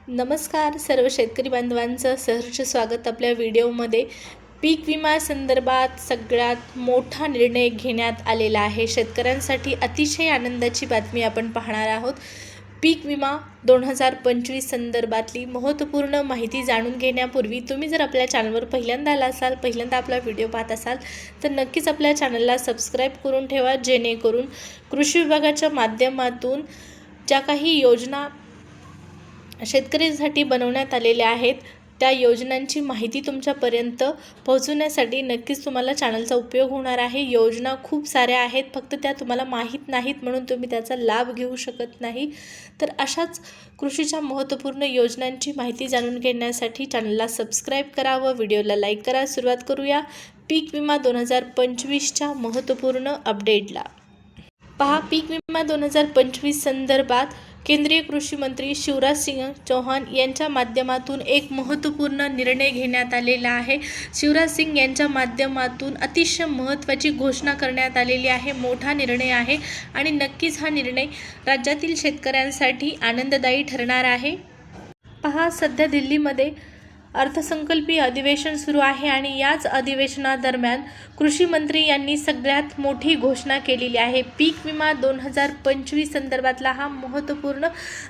नमस्कार सर्व शेतकरी बांधवांचं सहर्ष स्वागत आपल्या व्हिडिओमध्ये। पीक विमा संदर्भात सगळ्यात मोठा निर्णय घेण्यात आलेला आहे। शेतकऱ्यांसाठी अतिशय आनंदाची बातमी आपण पाहणार आहोत। पीक विमा 2025 संदर्भातली महत्त्वपूर्ण माहिती जाणून घेण्यापूर्वी तुम्ही जर आपल्या चॅनलवर पहिल्यांदा आला असाल, पहिल्यांदा आपला व्हिडिओ पाहत असाल तर नक्कीच आपल्या चॅनलला सबस्क्राईब करून ठेवा, जेणेकरून कृषी विभागाच्या माध्यमातून ज्या काही योजना शेतकऱ्यांसाठी बनवण्यात आलेल्या आहेत त्या योजनांची माहिती तुमच्यापर्यंत पोहोचवण्यासाठी नक्कीच तुम्हाला चॅनलचा उपयोग होणार आहे। योजना खूप साऱ्या आहेत, फक्त त्या तुम्हाला माहीत नाहीत म्हणून तुम्ही त्याचा लाभ घेऊ शकत नाही। तर अशाच कृषीच्या महत्त्वपूर्ण योजनांची माहिती जाणून घेण्यासाठी चॅनलला सबस्क्राईब करा व व्हिडिओला लाईक करा। सुरुवात करूया पीक विमा 2025च्या महत्त्वपूर्ण अपडेटला। पहा, पीक विमा 2025 संदर्भात केंद्रीय कृषी मंत्री शिवराज सिंह चौहान यांच्या माध्यमातून एक महत्त्वपूर्ण निर्णय घेण्यात आलेला आहे। शिवराज सिंह यांच्या माध्यमातून अतिशय महत्त्वाची घोषणा करण्यात आलेली आहे। मोठा निर्णय आहे आणि नक्कीच हा निर्णय राज्यातील शेतकऱ्यांसाठी आनंददायी ठरणार आहे। पहा, सध्या दिल्लीमध्ये अर्थसंकल्पीय अधिवेशन सुरू आहे आणि याच अधिवेशनादरम्यान कृषी मंत्री यांनी सगळ्यात मोठी घोषणा केलेली आहे। पीक विमा 2025 संदर्भातला हा महत्त्वपूर्ण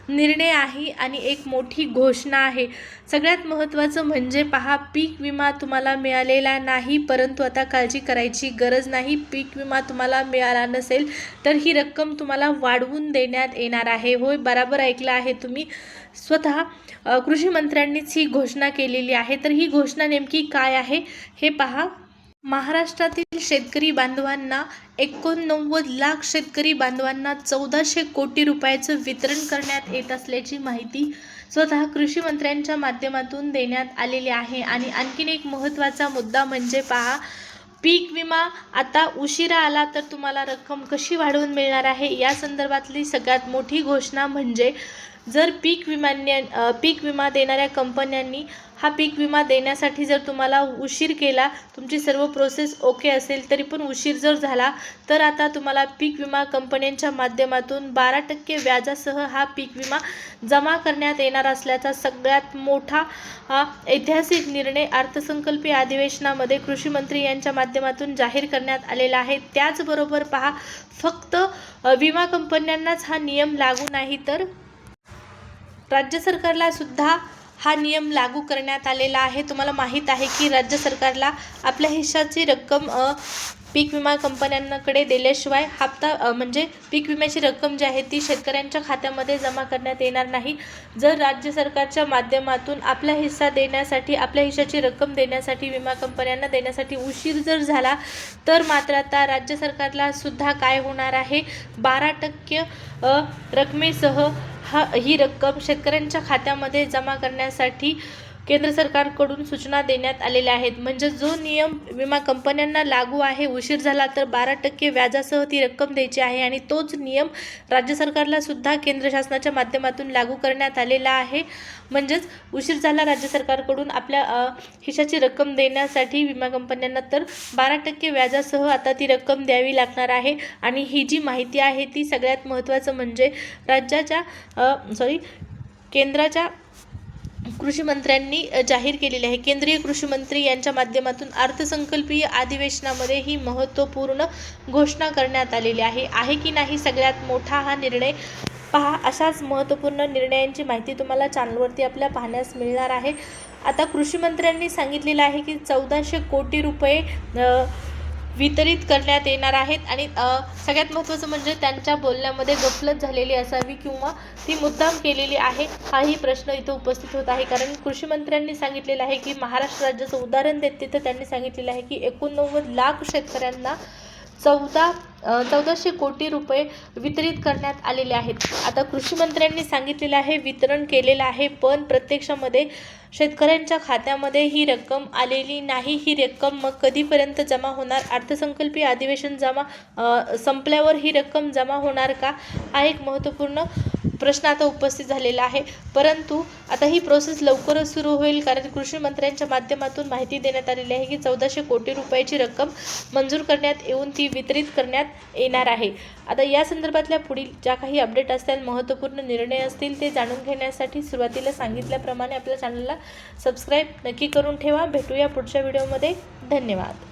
निर्णय आहे आणि एक मोठी घोषणा आहे। सगळ्यात महत्त्वाचं म्हणजे पहा, पीक विमा तुम्हाला मिळालेला नाही, परंतु आता काळजी करायची गरज नाही। पीक विमा तुम्हाला मिळाला नसेल तर ही रक्कम तुम्हाला वाढवून देण्यात येणार आहे। होय, बरोबर ऐकलं आहे तुम्ही। स्वतः कृषी मंत्र्यांनीच ही घोषणा केलेली आहे। तर ही घोषणा नेमकी काय आहे हे पहा। महाराष्ट्रातील शेतकरी बांधवांना 89 लाख शेतकरी बांधवांना 1400 कोटी रुपयाचं वितरण करण्यात येत असल्याची माहिती स्वतः कृषी मंत्र्यांच्या माध्यमातून देण्यात आलेली आहे। आणि आणखीन एक महत्त्वाचा मुद्दा म्हणजे पहा, पीक विमा आता उशिरा आला तर तुम्हाला रक्कम कशी वाढवून मिळणार आहे या संदर्भातली सगळ्यात मोठी घोषणा म्हणजे जर पीक विमा देणाऱ्या कंपन्यांनी हा पीक विमा देण्यासाठी जर तुम्हाला उशीर केला, तुमची सर्व प्रोसेस ओके असेल तरी पण उशीर जर झाला तर आता तुम्हाला पीक विमा कंपन्यांच्या माध्यमातून 12% व्याजासह हा पीक विमा जमा करण्यात येणार असल्याचा सगळ्यात मोठा ऐतिहासिक निर्णय अर्थसंकल्पीय अधिवेशनामध्ये कृषी मंत्री यांच्या माध्यमातून जाहीर करण्यात आलेला आहे। त्याचबरोबर पहा, फक्त विमा कंपन्यांनाच हा नियम लागू नाही तर राज्य सरकारला सुद्धा हा नियम लागू करण्यात आलेला आहे। तुम्हाला माहीत आहे की राज्य सरकारला आपल्या हिश्शाची रक्कम पीक विमा कंपन्यांकडे दिल्याशिवाय हप्ता म्हणजे पीक विम्याची रक्कम जी आहे ती शेतकऱ्यांच्या खात्यामध्ये जमा करण्यात येणार नाही। जर राज्य सरकारच्या माध्यमातून आपला हिस्सा देण्यासाठी, आपल्या हिश्शाची रक्कम देण्यासाठी, विमा कंपन्यांना देण्यासाठी उशीर जर झाला तर मात्र आता राज्य सरकारला सुद्धा काय होणार आहे, 12% रकमेसह ही रक्कम शेतकऱ्यांच्या खात्यामध्ये जमा करण्यासाठी केंद्र सरकारकडून सूचना देण्यात आलेल्या आहेत। म्हणजे जो नियम विमा कंपन्यांना लागू आहे, उशीर झाला तर 12% व्याजासह ती रक्कम द्यायची आहे आणि तोच नियम राज्य सरकारला सुद्धा केंद्र शासनाच्या माध्यमातून लागू करण्यात आलेला आहे। म्हणजेच उशीर झाला राज्य सरकारकडून आपल्या हिश्शाची रक्कम देण्यासाठी विमा कंपन्यांना तर 12% व्याजासह आता ती रक्कम द्यावी लागणार आहे। आणि ही जी माहिती आहे ती सगळ्यात महत्त्वाचं म्हणजे केंद्राच्या कृषी मंत्र्यांनी जाहीर केलेले आहे। केंद्रीय कृषी मंत्री यांच्या माध्यमातून अर्थसंकल्पीय अधिवेशनामध्ये ही महत्त्वपूर्ण घोषणा करण्यात आलेली आहे की नाही सगळ्यात मोठा हा निर्णय। पहा, अशाच महत्त्वपूर्ण निर्णयांची माहिती तुम्हाला चॅनलवरती आपल्या पाहण्यास मिळणार आहे। आता कृषी मंत्र्यांनी सांगितलेलं आहे की 1400 कोटी रुपये वितरित करण्यात येणार आहेत आणि सगळ्यात महत्त्वाचं म्हणजे त्यांच्या बोलण्यामध्ये गफलत झालेली असावी किंवा ती मुद्दाम केलेली आहे, हाही प्रश्न इथं उपस्थित होत आहे। कारण कृषी मंत्र्यांनी सांगितलेलं आहे की महाराष्ट्र राज्याचं उदाहरण देत तिथं त्यांनी सांगितलेलं आहे की 89 लाख शेतकऱ्यांना 1400 कोटी रुपये वितरित करण्यात आलेले आहेत। आता कृषी मंत्र्यांनी सांगितलेलं आहे, वितरण केलेलं आहे, पण प्रत्यक्षामध्ये शेतकऱ्यांच्या खात्यामध्ये ही रक्कम आलेली नाही। ही रक्कम मग कधीपर्यंत जमा होणार? अर्थसंकल्पीय अधिवेशन संपल्यावर ही रक्कम जमा होणार का? हा एक महत्त्वपूर्ण प्रश्न आता उपस्थित झालेला आहे। परंतु आता ही प्रोसेस लवकरच सुरू होईल, कारण कृषी मंत्र्यांच्या माध्यमातून माहिती देण्यात आलेली आहे की 1400 कोटी रुपयाची रक्कम मंजूर करण्यात येऊन ती वितरित करण्यात देण्यात येणार आहे. आता या संदर्भातल्या पुढील ज्या काही अपडेट असतील, महत्त्वपूर्ण निर्णय असतील ते जाणून घेण्यासाठी सुरुवातीला सांगितल्याप्रमाणे आपल्या चॅनलला सबस्क्राईब नक्की करून ठेवा. भेटूया पुढच्या व्हिडिओमध्ये. धन्यवाद.